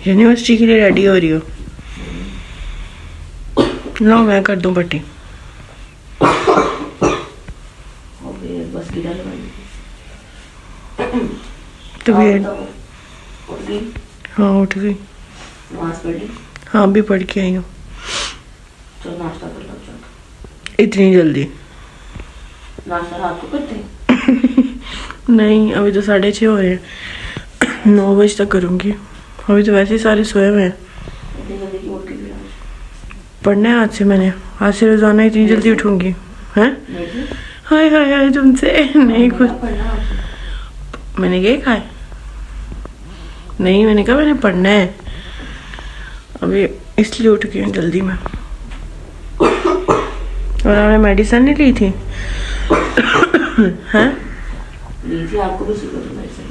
University के लिए ready हो रही हो? लो मैं कर दूं पट्टी। बस तबीयत? हाँ उठ गई। हाँ भी पढ़ के आई हूँ। तो नाश्ता कर लो। इतनी जल्दी? नाश्ता रात को करते हैं? नहीं अभी तो 6:30 हो रहे हैं। 9 बजे तक करूँगी। अभी तो वैसे ही सारे सोए हुए हैं। पढ़ना है आज से। मैंने आज से रोजाना इतनी जल्दी उठूंगी हैं? हाय हाय हाय तुमसे नहीं कुछ। मैंने क्या खाया? नहीं मैंने कहा मैंने पढ़ना है अभी, इसलिए उठ गई हूँ जल्दी में। और आपने मेडिसिन नहीं ली थी? हैं? ली थी, आपको भी शुगर की मेडिसिन।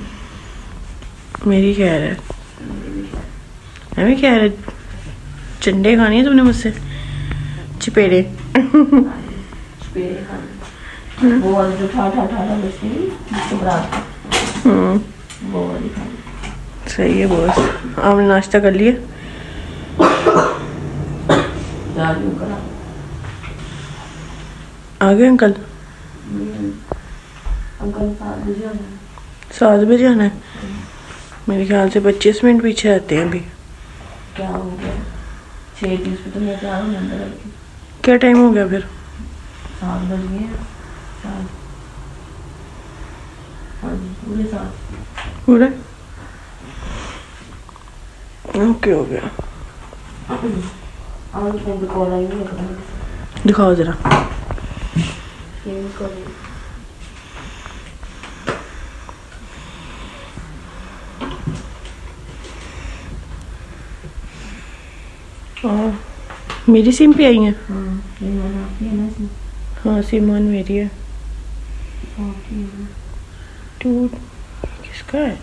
मेरी क्या है? हमें क्या है? चंडे खानी है तुमने मुझसे? चपेड़े? चपेड़े खाने वो वाली जो ठा ठा ठा बजती है जिससे बरात वो वाली खानी। सही है बॉस। आपने नाश्ता कर लिया? जा रही हूँ करा। आ गए अंकल? अंकल 7 बजे आना है। 7 बजे आना है? मेरे ख्याल से 25 मिनट पीछे रहते हैं अभी। क्या हो गया? 6:30 पे तो मैं तैयार हूँ अंदर। क्या टाइम हो गया फिर? 7 बज गए हैं। हाँ जी पूरे 7 पूरे? ओके हो गया। आज फोन पे कॉल आई है। दिखाओ जरा। मेरी सिम पे आई है? हाँ सिम वन मेरी है। टू किसका है?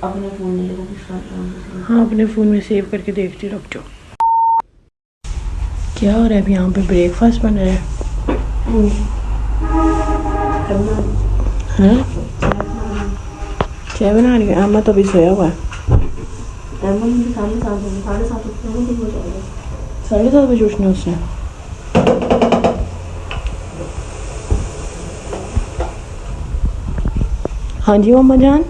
अपने फोन में देखो किसका। हाँ अपने फ़ोन में सेव करके देखती रुक जाओ। क्या हो रहा है अभी? यहाँ पे ब्रेकफास्ट बन रहा है। हाँ चाय बना रही है? अम्मा तो अभी सोया हुआ है। 7:30 बजे उठना उसने? हाँ जी मम्मा जान।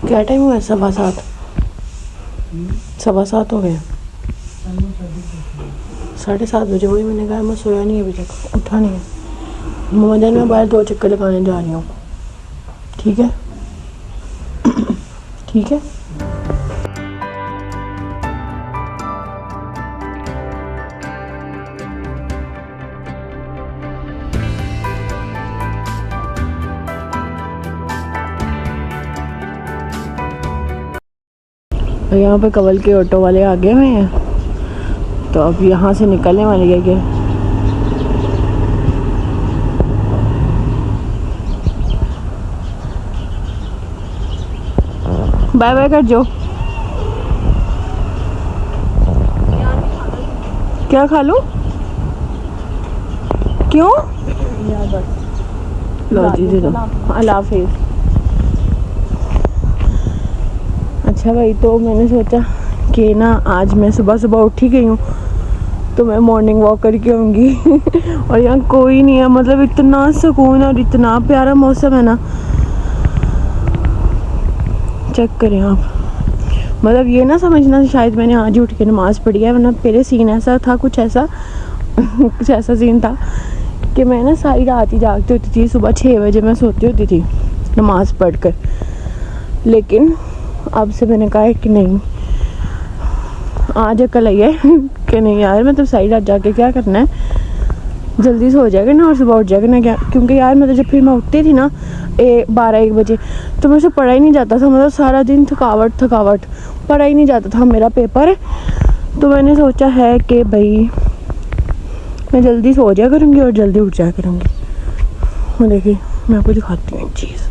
क्या टाइम हुआ है? 7:15। 7:15 हो गए। 7:30 बजे। वही मैंने कहा मैं सोया नहीं अभी तक, उठा नहीं है। मम्मा जान मैं बाहर 2 चक्कर लगाने जा रही हूँ। ठीक है? ठीक है। यहाँ पे कवल के ऑटो वाले आ गए हुए हैं तो अब यहाँ से निकलने वाले हैं। क्या बाय बाय कर जो। क्या खा लूं? क्यों? लो जी दे दो। अल्लाह हाफिज़। अच्छा भाई तो मैंने सोचा कि ना आज मैं सुबह सुबह उठ ही गई हूँ तो मैं मॉर्निंग वॉक करके आऊँगी। और यहाँ कोई नहीं है, मतलब इतना सुकून और इतना प्यारा मौसम है ना। चेक करें आप, मतलब ये ना समझना शायद मैंने आज ही उठ के नमाज़ पढ़ी है, वरना पहले सीन ऐसा था कुछ ऐसा कुछ ऐसा सीन था कि मैं ना सारी रात ही जागती होती थी। सुबह 6 बजे मैं सोती होती थी नमाज़ पढ़कर। लेकिन अब से मैंने कहा है कि नहीं, आज अकल आई है कि नहीं यार मतलब सारी रात जाके क्या करना है, जल्दी सो जाएगा ना और सुबह उठ जाएगा ना। क्या क्योंकि यार मतलब जब फिर मैं उठती थी ना 12-1 बजे तो मुझसे पढ़ा ही नहीं जाता था। मतलब सारा दिन थकावट पढ़ा ही नहीं जाता था। मेरा पेपर है तो मैंने सोचा है कि भाई मैं जल्दी सो जाया करूँगी और जल्दी उठ जाया करूँगी। और देखिए मैं आपको दिखाती हूँ एक चीज़।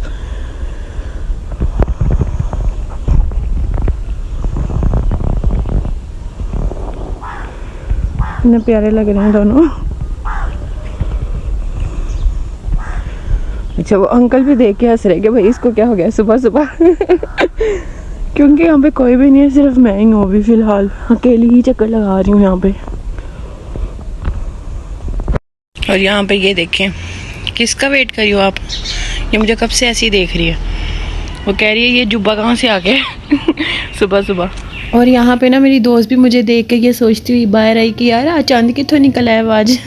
इतने प्यारे लग रहे हैं दोनों। अच्छा, वो अंकल भी देख के हंस रहे कि भाई इसको क्या हो गया सुबह सुबह क्योंकि यहाँ पे कोई भी नहीं है, सिर्फ मैं ही हूँ अभी फ़िलहाल, अकेली ही चक्कर लगा रही हूँ यहाँ पे। और यहाँ पे ये देखें, किसका वेट करी हो आप? ये मुझे कब से ऐसी देख रही है, वो कह रही है ये जुब्बा कहाँ से आ गया सुबह सुबह। और यहाँ पे ना मेरी दोस्त भी मुझे देख के ये सोचती हुई बाहर आई कि यार चांद कितों निकला है आज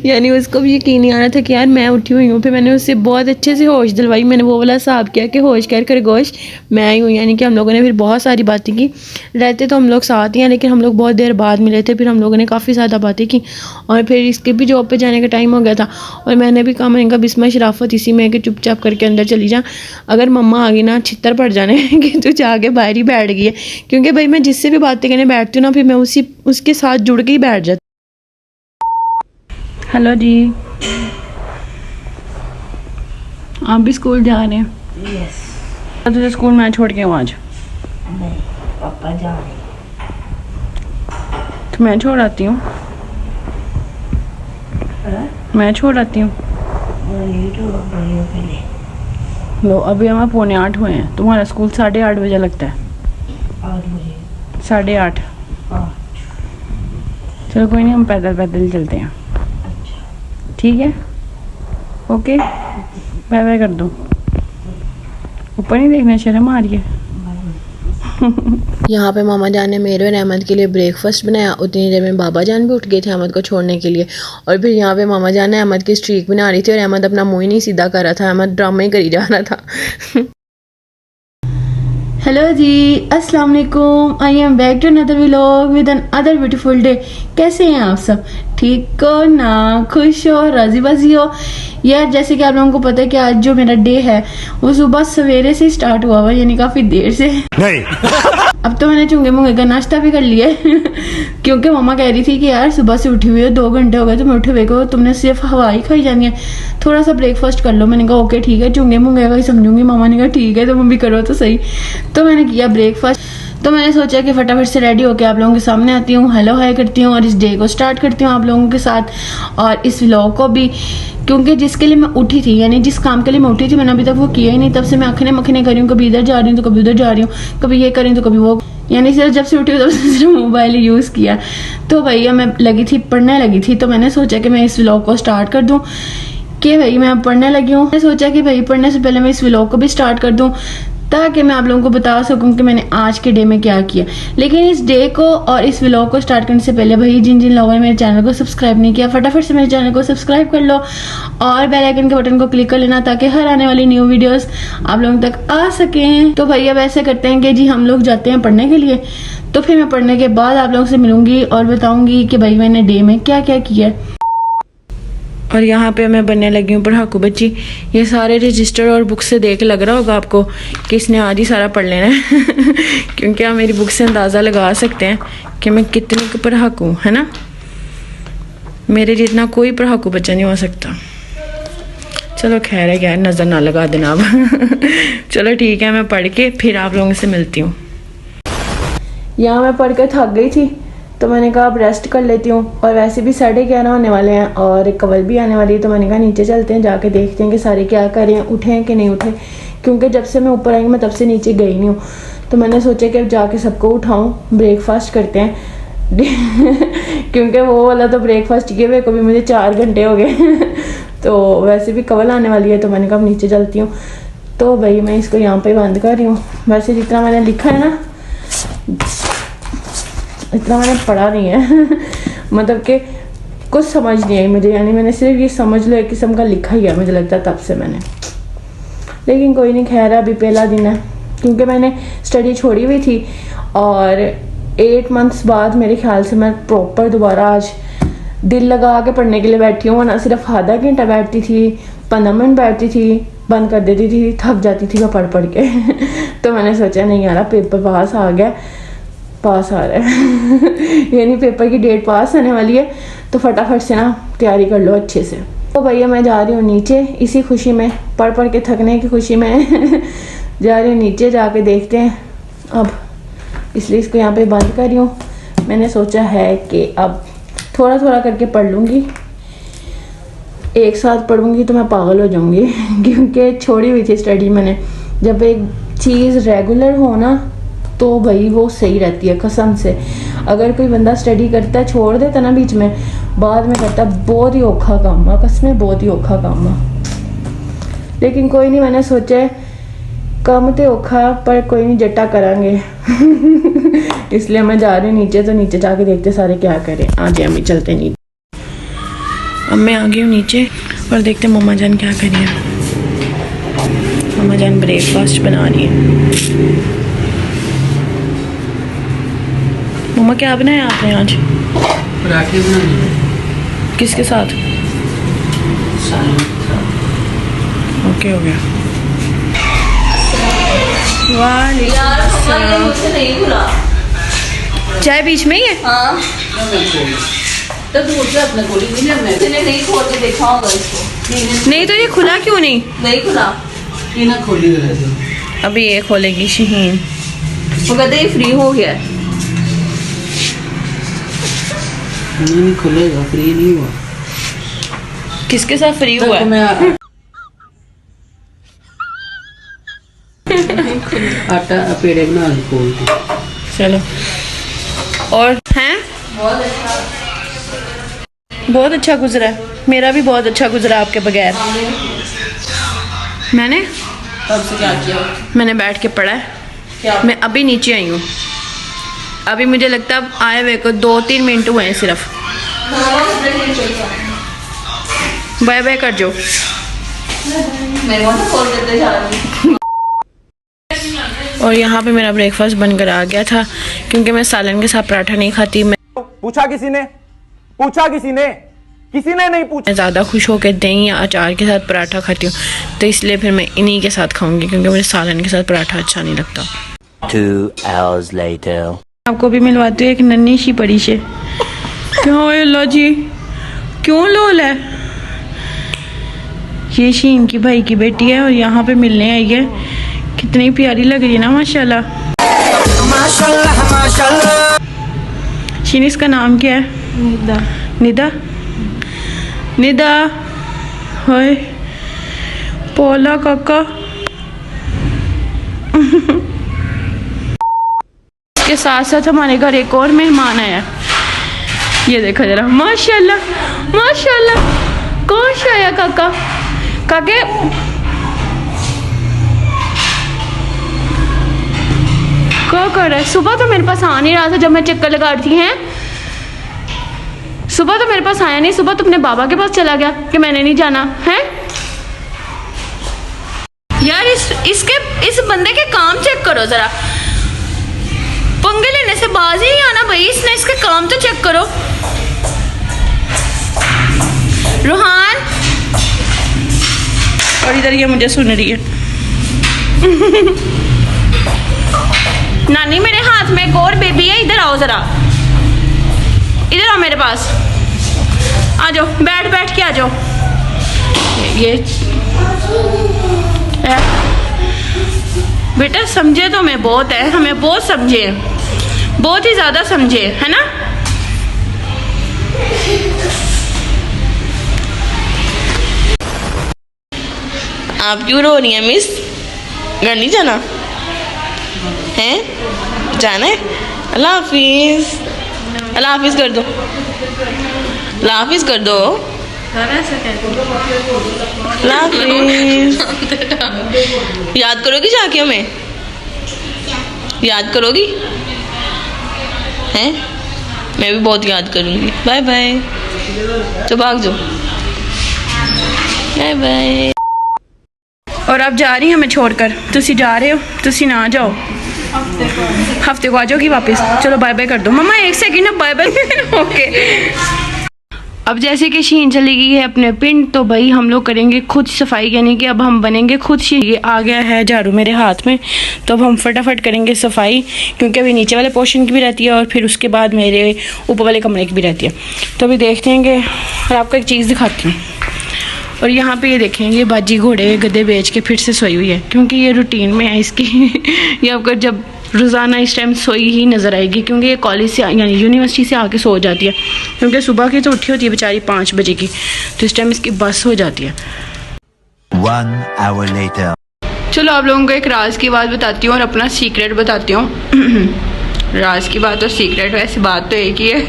यानी उसको भी यकीन नहीं आ रहा था कि यार मैं उठी हुई हूँ। फिर मैंने उससे बहुत अच्छे से होश दिलवाई, मैंने वो वाला हिसाब किया कि होश कर खरगोश मैं ही हूँ। यानी कि हम लोगों ने फिर बहुत सारी बातें की, रहते तो हम लोग साथ ही हैं लेकिन हम लोग बहुत देर बाद मिले थे। फिर हम लोगों ने काफ़ी ज़्यादा बातें की और फिर इसके भी जॉब पर जाने का टाइम हो गया था और मैंने भी कहा, मैंने कहा बिस्मा शराफत इसी में है कि चुपचाप करके अंदर चली जा, अगर मम्मा आ गई ना छितर पड़ जाने कि तू जाके बाहर ही बैठ गई है। क्योंकि भाई मैं जिससे भी बातें करने बैठती हूँ ना फिर मैं उसके साथ जुड़ के ही बैठ जाती। हेलो जी, आप भी स्कूल जा रहे हैं? यस। तुझे स्कूल मैं छोड़ के हूँ आज? नहीं, पापा जा रहे। तो मैं छोड़ आती हूँ, मैं छोड़ आती हूँ। लो अभी हमें 7:45 हुए हैं, तुम्हारा स्कूल 8:30 बजे लगता है। 8:30। चलो कोई नहीं, हम पैदल पैदल चलते हैं। ठीक है, ओके, बाय बाय कर दो। ऊपर नहीं देखना, शर्म आ रही है। यहाँ पे मामा जान ने मेरे और अहमद के लिए ब्रेकफास्ट बनाया, उतनी देर में बाबा जान भी उठ गए थे अहमद को छोड़ने के लिए। और फिर यहाँ पे मामा जान ने अहमद की स्ट्रीक बना रही थी और अहमद अपना मुंह ही नहीं सीधा कर रहा था, अहमद ड्रामा ही करी जा रहा था हेलो जी, अस्सलाम वालेकुम, I am back to another vlog with an other beautiful day. कैसे हैं आप सब? ठीक हो ना? खुश हो, राजी बाजी हो? यार जैसे कि आप लोगों को पता है कि आज जो मेरा डे है वो सुबह सवेरे से स्टार्ट हुआ हुआ, यानी काफ़ी देर से नहीं अब तो मैंने चुंगे मुंगे का नाश्ता भी कर लिया है क्योंकि मम्मा कह रही थी कि यार सुबह से उठी हुई है, 2 घंटे हो गए तुम्हें उठे हुए को, तुमने सिर्फ हवा ही खाई जानी है, थोड़ा सा ब्रेकफास्ट कर लो। मैंने कहा ओके ठीक है, चुंगे मुंगे का ही समझूंगी। मम्मा ने कहा ठीक है तुम भी करो तो सही। तो मैंने किया ब्रेकफास्ट। तो मैंने सोचा कि फटाफट से रेडी होकर आप लोगों के सामने आती हूँ, हेलो हाय करती हूँ और इस डे को स्टार्ट करती हूँ आप लोगों के साथ और इस व्लॉग को भी, क्योंकि जिसके लिए मैं उठी थी, यानी जिस काम के लिए मैं उठी थी मैंने अभी तक वो किया ही नहीं। तब से मैं अखने मखने करी हूँ, कभी इधर जा रही हूँ तो कभी उधर जा रही हूँ, कभी ये करी तो कभी वो, यानी सिर्फ जब से उठी हूँ तब से सिर्फ मोबाइल यूज़ किया। तो भैया मैं लगी थी, पढ़ने लगी थी, तो मैंने सोचा कि मैं इस व्लॉग को स्टार्ट कर दूँ कि भाई मैं अब पढ़ने लगी हूँ। मैंने सोचा कि भाई पढ़ने से पहले मैं इस व्लॉग को भी स्टार्ट कर दूँ ताकि मैं आप लोगों को बता सकूं कि मैंने आज के डे में क्या किया। लेकिन इस डे को और इस व्लॉग को स्टार्ट करने से पहले भाई जिन जिन लोगों ने मेरे चैनल को सब्सक्राइब नहीं किया फटाफट से मेरे चैनल को सब्सक्राइब कर लो और बेल आइकन के बटन को क्लिक कर लेना ताकि हर आने वाली न्यू वीडियोस आप लोगों तक आ सकें। तो भाई अब ऐसे करते हैं कि जी हम लोग जाते हैं पढ़ने के लिए, तो फिर मैं पढ़ने के बाद आप लोगों से मिलूंगी और बताऊंगी कि भाई मैंने डे में क्या क्या किया। और यहाँ पे मैं बनने लगी हूँ पढ़ाकू बच्ची। ये सारे रजिस्टर और बुक से देख लग रहा होगा आपको कि इसने आज ही सारा पढ़ लेना है क्योंकि आप मेरी बुक से अंदाज़ा लगा सकते हैं कि मैं कितनी पढ़ाकू हूँ, है ना। मेरे जितना कोई पढ़ाकू बच्चा नहीं हो सकता। चलो खैर है क्या, नज़र ना लगा देना अब चलो ठीक है, मैं पढ़ के फिर आप लोगों से मिलती हूँ। यहाँ मैं पढ़ कर थक गई थी तो मैंने कहा अब रेस्ट कर लेती हूँ और वैसे भी 11:30 होने वाले हैं और कवल भी आने वाली है। तो मैंने कहा नीचे चलते हैं, जाके देखते हैं कि सारे क्या कर रहे हैं, उठे हैं कि नहीं उठे, क्योंकि जब से मैं ऊपर आई मैं तब से नीचे गई नहीं हूँ। तो मैंने सोचा कि अब जाके सबको उठाऊँ, ब्रेकफास्ट करते हैं क्योंकि वो वाला तो ब्रेकफास्ट किए हुए को भी मुझे 4 घंटे हो गए तो वैसे भी कवल आने वाली है तो मैंने कहा अब नीचे चलती हूँ। तो भाई मैं इसको यहाँ पर बंद कर रही हूँ। वैसे जितना मैंने लिखा है ना इतना मैंने पढ़ा नहीं है मतलब कि कुछ समझ नहीं आई मुझे, यानी मैंने सिर्फ ये समझ लो एक किस्म का लिखा ही है मुझे लगता है तब से मैंने। लेकिन कोई नहीं, खैर अभी पहला दिन है क्योंकि मैंने स्टडी छोड़ी हुई थी और 8 मंथ्स बाद मेरे ख्याल से मैं प्रॉपर दोबारा आज दिल लगा के पढ़ने के लिए बैठी हूँ। वरना सिर्फ आधा घंटा बैठती थी, 15 मिनट बैठती थी, बंद कर देती थी, थक जाती थी मैं पढ़ के तो मैंने सोचा नहीं यार पेपर पास आ गया, पास आ रहा है यानी पेपर की डेट पास आने वाली है तो फटाफट से ना तैयारी कर लो अच्छे से। तो भैया मैं जा रही हूँ नीचे इसी खुशी में, पढ़ के थकने की खुशी में जा रही हूँ नीचे, जाके देखते हैं अब, इसलिए इसको यहाँ पे बंद कर रही हूँ। मैंने सोचा है कि अब थोड़ा थोड़ा करके पढ़ लूँगी एक साथ पढ़ूंगी तो मैं पागल हो जाऊंगी क्योंकि छोड़ी हुई थी स्टडी मैंने। जब एक चीज़ रेगुलर हो ना तो भाई वो सही रहती है कसम से। अगर कोई बंदा स्टडी करता है छोड़ देता ना बीच में, बाद में करता बहुत ही औखा काम है, कसम में बहुत ही औखा काम है। लेकिन कोई नहीं, मैंने सोचा काम तो औखा पर कोई नहीं, जट्टा करांगे इसलिए मैं जा रही हूँ नीचे। तो नीचे जाके देखते सारे क्या करें। आज हम चलते नीचे। अब मैं आ गई हूँ नीचे और देखते मम्मा जान क्या कर रही है। मम्मा जान ब्रेकफास्ट बना रही है। मम्मा क्या बनाया आपने आज? पराठे बनाने। किसके साथ? ओके हो गया। यार हमारे मुझसे नहीं खुला। चाय बीच में ही है? हाँ तो दूर से अपने गोली मैंने नहीं खोल के देखा होगा इसको। नहीं तो ये खुला क्यों नहीं? नहीं खुला। ये ना खोली गए। अभी ये खोलेगी शहीन। वो कहते ही फ्री हो गया। नहीं खुलेगा, फ्री नहीं हुआ। किसके साथ फ्री हुआ है? मैं आटा पेड़े बना ली खोल के। चलो। और हैं? बहुत अच्छा गुजरा है। मेरा भी बहुत अच्छा गुजरा आपके बगैर। मैंने तब से क्या किया? मैंने बैठ के पढ़ा है। क्या? मैं अभी नीचे आई हूँ। अभी मुझे लगता है आए हुए को 2-3 मिनट हुए हैं सिर्फ। बाय बाय कर जो। मेरे को तो खोल देते जा रही। और यहाँ पे मेरा ब्रेकफास्ट बनकर आ गया था क्योंकि मैं सालन के साथ पराठा नहीं खाती। मैं पूछा किसी ने नहीं पूछा। ज़्यादा खुश होकर दही या अचार के साथ पराठा खाती हूँ, तो इसलिए फिर मैं इन्हीं के साथ खाऊंगी क्योंकि मुझे सालन के साथ पराठा अच्छा नहीं लगता। 2 hours later. आपको भी मिलवाती हूँ एक नन्ही सी परी से। क्या हो अल्लाह जी, क्यों लोल है? ये शीन की भाई की बेटी है और यहाँ पे मिलने आई है। कितनी प्यारी लग रही है ना माशाल्लाह। शीन, इसका नाम क्या है? निदा। निदा हाय पोला काका। के साथ साथ हमारे घर एक और मेहमान आया। ये देखो जरा, माशाल्लाह माशाल्लाह। कौन सा आया काका? काके क्या कर रहा है? सुबह तो मेरे पास आ नहीं रहा था जब मैं चक्कर लगा रही थी। हैं सुबह तो मेरे पास आया नहीं। सुबह तो अपने बाबा के पास चला गया कि मैंने नहीं जाना है। यार इस बंदे के काम चेक करो जरा। पंगे लेने से बाज ही नहीं आना भाई। इसने इसके काम तो चेक करो। रूहान, और इधर ये मुझे सुन रही है। नानी मेरे हाथ में एक और बेबी है, इधर आओ जरा। इधर आओ मेरे पास। आ जाओ, बैठ के आ जाओ। ये बेटा समझे तो मैं बहुत है, हमें बहुत समझे, बहुत ही ज्यादा समझे, है ना? आप क्यों रो रही हैं मिस? घर नहीं जाना है? जाना है? अल्लाह हाफिज। अल्लाह हाफिज कर दो। अल्लाह हाफिज कर दो। अल्लाह हाफिज। याद करोगी जाके हमें? याद करोगी? हैं? मैं भी बहुत याद करूँगी। Bye bye. तो भाग जाओ। Bye bye. और आप जा रही हैं हमें छोड़कर? तुसी जा रहे हो? तुसी ना जाओ। हफ्ते को आ जाओगी वापस? चलो बाय बाय कर दो। मम्मा एक सेकंड ना, बाय बाय। ओके। अब जैसे कि शीन चली गई है अपने पिंड, तो भाई हम लोग करेंगे खुद सफाई, यानी कि अब हम बनेंगे खुद। ये आ गया है झाड़ू मेरे हाथ में, तो अब हम फटाफट करेंगे सफाई क्योंकि अभी नीचे वाले पोर्शन की भी रहती है और फिर उसके बाद मेरे ऊपर वाले कमरे की भी रहती है। तो अभी देखते हैं कि, और आपको एक चीज़ दिखाती हूँ। और यहाँ पे ये देखें, ये बाजी घोड़े गधे बेच के फिर से सोई हुई है क्योंकि ये रूटीन में है इसकी। ये आपको जब रोज़ाना इस टाइम सोई ही नज़र आएगी, क्योंकि ये कॉलेज से यानी यूनिवर्सिटी से आके सो जाती है, क्योंकि सुबह की तो उठी होती है बेचारी 5 बजे की, तो इस टाइम इसकी बस हो जाती है। 1 hour later. चलो आप लोगों को एक राज की बात बताती हूँ और अपना सीक्रेट बताती हूँ। राज की बात और सीक्रेट वैसे बात तो एक ही है।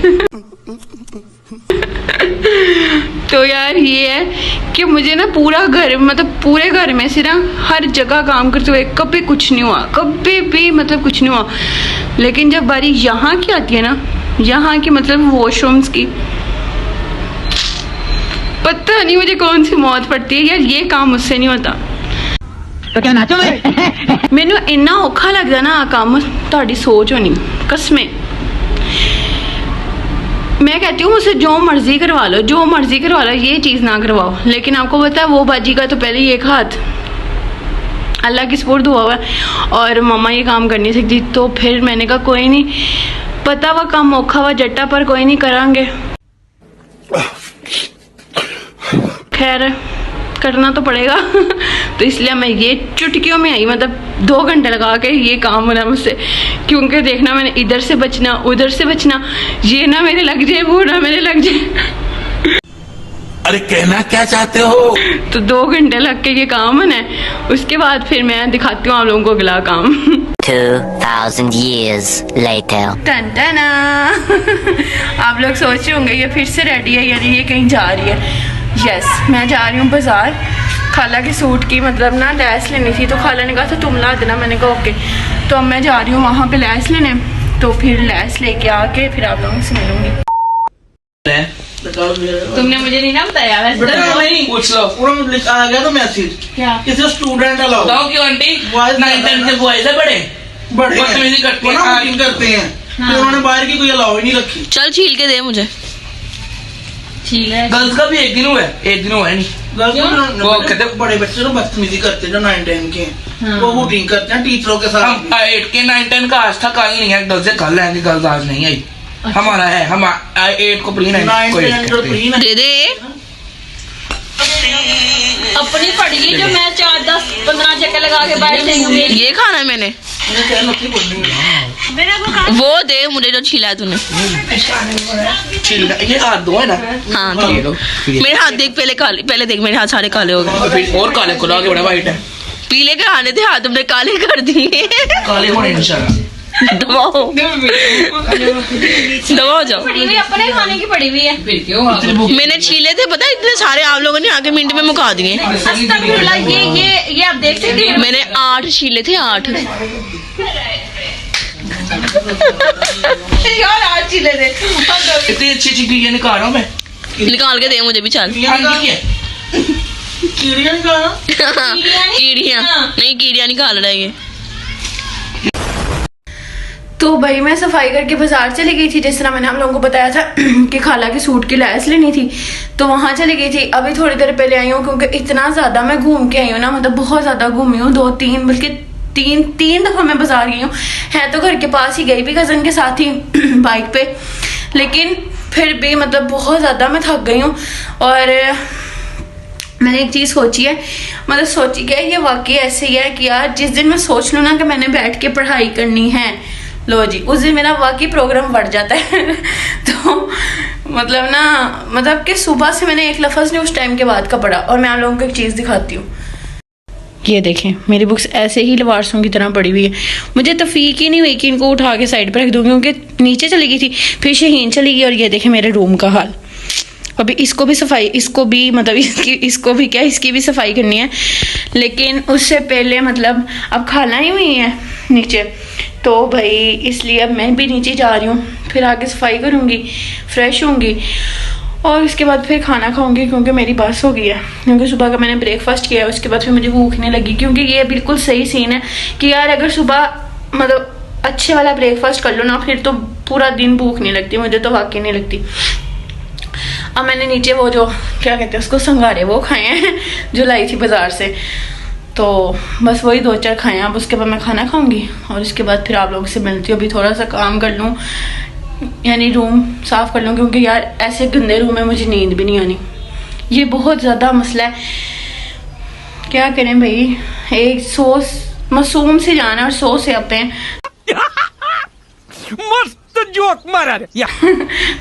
तो यार ये है कि मुझे ना पूरा घर, मतलब पूरे घर में से ना हर जगह काम करते हुए कभी कुछ नहीं हुआ, कभी भी मतलब कुछ नहीं हुआ। लेकिन जब बारी यहाँ की आती है ना, यहाँ की मतलब वॉशरूम्स की, पता नहीं मुझे कौन सी मौत पड़ती है यार, ये काम मुझसे नहीं होता। तो क्या नाचो मैनू इन्ना औखा लगता ना आ काम, तुहाडी सोच होनी कसमें। मैं कहती हूँ मुझसे जो मर्जी करवा लो, जो मर्जी करवा लो, ये चीज़ ना करवाओ। लेकिन आपको पता है वो बाजी का तो पहले ही एक हाथ अल्लाह की सपोर्ट हुआ हुआ है, और मम्मा ये काम कर नहीं सकती। तो फिर मैंने कहा कोई नहीं, पता हुआ काम औखा हुआ जट्टा, पर कोई नहीं करांगे, खैर करना तो पड़ेगा। तो इसलिए मैं ये चुटकियों में आई, मतलब 2 घंटे लगा के ये काम होना मुझसे, क्योंकि देखना मैंने इधर से बचना, उधर से बचना, ये ना मेरे लग जाए, वो ना मेरे लग जाए। अरे कहना क्या चाहते हो? तो 2 घंटे लग के ये काम होना है, उसके बाद फिर मैं दिखाती हूँ आप लोगों को अगला काम। 2000 years later. टन आप लोग सोच रहे होंगे ये फिर से रेडी है, यानी ये कहीं जा रही है। यस, मैं जा रही हूँ बाजार, खाला के सूट की मतलब ना लैस लेनी थी, तो खाला ने कहा था तुम ला देना, मैंने कहा ओके। तो अब मैं जा रही हूँ वहाँ पे लैस लेने, तो फिर लैस लेके आके फिर आप लोगों से मिलूंगी। तुमने मुझे नहीं ना बताया वैसे तो पूछ लो, पूरा आ गया तो मैसेज क्या किसी स्टूडेंट अलाउ क्यों आंटी? 9-10 के बॉयज है बड़े बदतमीजी करते हैं, आर्टिंग करते हैं, तो उन्होंने बाहर की कोई अलाउ ही नहीं रखी। चल छील के दे मुझे। गर्ल्स का भी एक दिन हुआ है, एक दिन हुआ है नहीं। वो कहते बड़े बच्चे तो बदतमीजी करते हैं जो 9-10 के, वो हुटिंग करते हैं टीचरों के साथ। हम 8 के 9-10 का आज था, कल नहीं है, गर्ल्स से कल आएंगे, गर्ल्स आज नहीं आई। हमारा है, हम 8 को प्री 9 को दे दे अपनी पड़ी जो मैं 4-10-15 चक्कर लगा के बैठ जाऊंगी। ये खाना है मैंने, वो दे मुझे जो छिला है तूने। ये हाथ दो है ना। हाँ दो। मेरे हाथ देख, पहले काले, पहले देख मेरे हाथ सारे काले हो गए। फिर और काले खुला के बड़ा वाइट है। पीले के आने थे हाथ, तुमने काले कर दिए। काले होने इंशाल्लाह। दबाओ दबाओ जाओ। अपने खाने की पड़ी हुई है, फिर क्यों? मैंने छीले थे पता, इतने सारे आप लोगों ने आके मिनट में मुका दिए। ये आप देख सकते हैं, मैंने 8 छीले थे, 8 यार 8 छीले थे। इतनी अच्छी अच्छी कीड़ियाँ निकाल रहा हूँ मैं। निकाल के दे मुझे भी। चल कीड़ियाँ निकालना, कीड़ियाँ नहीं, कीड़ियाँ निकाल रहा है ये। तो भाई मैं सफाई करके बाजार चली गई थी, जिस तरह मैंने आप लोगों को बताया था कि खाला की सूट की लैस लेनी थी, तो वहां चली गई थी। अभी थोड़ी देर पहले आई हूँ, क्योंकि इतना ज्यादा मैं घूम के आई हूँ ना, मतलब बहुत ज्यादा घूमी हूँ, 2-3 बल्कि 3 दफा मैं बाजार गई हूँ। है तो घर के पास ही, गई भी कजन के साथ ही बाइक पे, लेकिन फिर भी मतलब बहुत ज्यादा मैं थक गई हूँ। और मैंने एक चीज सोची है, मतलब सोची क्या, ये वाकई ऐसे ही है कि यार जिस दिन मैं सोच लूँ ना कि मैंने बैठ के पढ़ाई करनी है, लो जी उस दिन मेरा वाकई प्रोग्राम बढ़ जाता है। तो मतलब ना, मतलब कि सुबह से मैंने एक लफ्ज़ नहीं उस टाइम के बाद का पढ़ा। और मैं आप लोगों को एक चीज़ दिखाती हूँ, ये देखें मेरी बुक्स ऐसे ही लवारसों की तरह पड़ी हुई है। मुझे तफीक ही नहीं हुई कि इनको उठा के साइड पर रख दूँ, क्योंकि नीचे चली गई थी, फिर शहीन चली गई, और ये देखें मेरे रूम का हाल। अभी इसको भी सफाई, इसको भी मतलब इसको भी क्या, इसकी भी सफाई करनी है। लेकिन उससे पहले मतलब अब खाना ही हुई है नीचे, तो भाई इसलिए अब मैं भी नीचे जा रही हूँ, फिर आगे सफाई करूँगी, फ्रेश होंगी, और उसके बाद फिर खाना खाऊंगी, क्योंकि मेरी बस हो गई है। क्योंकि सुबह का मैंने ब्रेकफास्ट किया है, उसके बाद फिर मुझे भूख नहीं लगी। क्योंकि ये बिल्कुल सही सीन है कि यार अगर सुबह मतलब अच्छे वाला ब्रेकफास्ट कर लो ना, फिर तो पूरा दिन भूख नहीं लगती, मुझे तो वाकई नहीं लगती। अब मैंने नीचे वो जो क्या कहते हैं उसको, संगारे, वो खाए हैं जो लाई थी बाजार से, तो बस वही 2-4 खाए हैं। अब उसके बाद मैं खाना खाऊंगी, और उसके बाद फिर आप लोगों से मिलती हूँ। अभी थोड़ा सा काम कर लूँ, यानी रूम साफ़ कर लूँ, क्योंकि यार ऐसे गंदे रूम में मुझे नींद भी नहीं आनी, ये बहुत ज़्यादा मसला है। क्या करें भाई, एक सोच मासूम से जाना और 100 से अपने मस्त जोक मारा रे।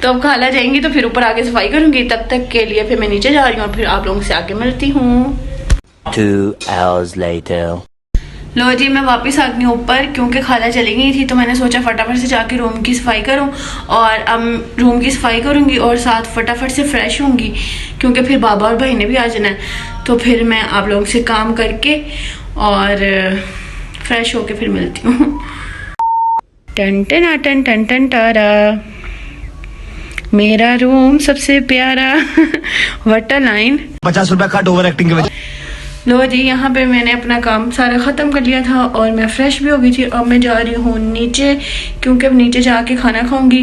तो अब खाला जाएंगी तो फिर ऊपर आके सफाई करूंगी, तब तक के लिए फिर मैं नीचे जा रही हूँ और फिर आप लोगों से आके मिलती हूँ। 2 hours later. लो जी, मैं वापस आ गई ऊपर क्योंकि खाला चली गई थी, तो मैंने सोचा फटाफट से जाके रूम की सफाई करूं। और अब रूम की सफाई करूंगी और साथ फटाफट से फ्रेश होंगी क्योंकि फिर बाबा और भाई ने भी आ जाना है। तो फिर मैं आप लोगों से काम करके और फ्रेश होके फिर मिलती हूँ। टन टन टन टन टन टारा, मेरा रूम सबसे प्यारा। What line. 50 रुपया कट ओवर एक्टिंग के वजह। लो जी, यहाँ पे मैंने अपना काम सारा ख़त्म कर लिया था और मैं फ्रेश भी हो गई थी। अब मैं जा रही हूँ नीचे क्योंकि अब नीचे जाके खाना खाऊंगी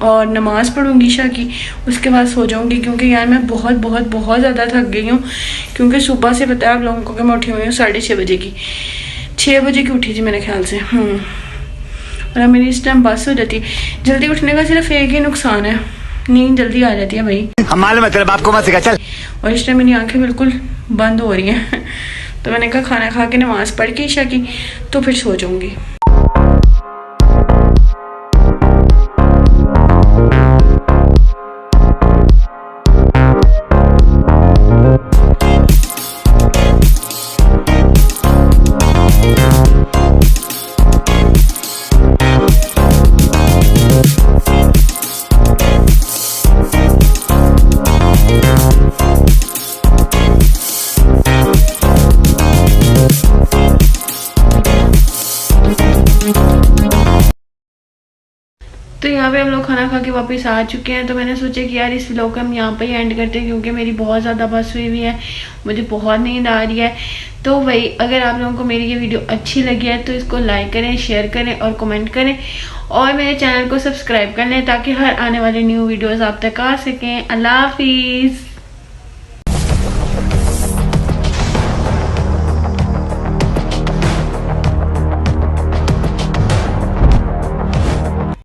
और नमाज पढ़ूंगी ईशा की, उसके बाद सो जाऊंगी क्योंकि यार मैं बहुत बहुत बहुत ज़्यादा थक गई हूँ। क्योंकि सुबह से पता है आप लोगों को कि मैं उठी हुई हूँ 6:30 बजे की, 6 बजे की उठी थी मेरे ख्याल से। और अब मेरी इस टाइम बस हो जाती है। जल्दी उठने का सिर्फ एक ही नुकसान है, नींद जल्दी आ जाती है भाई। हम मालूम है तेरे बाप को मत सिखा, चल। और इस टाइम मेरी आंखें बिल्कुल बंद हो रही हैं। तो मैंने कहा खाना खा के नमाज पढ़ के ईशा की तो फिर सो जाऊंगी। तो यहाँ पे हम लोग खाना खा के वापस आ चुके हैं। तो मैंने सोचा कि यार इस व्लॉग को हम यहाँ पे ही एंड करते हैं क्योंकि मेरी बहुत ज़्यादा बस हुई है, मुझे बहुत नींद आ रही है। तो वही, अगर आप लोगों को मेरी ये वीडियो अच्छी लगी है तो इसको लाइक करें, शेयर करें और कमेंट करें और मेरे चैनल को सब्सक्राइब कर लें ताकि हर आने वाले न्यू वीडियोज़ आप तक आ सकें। अल्लाह हाफिज़।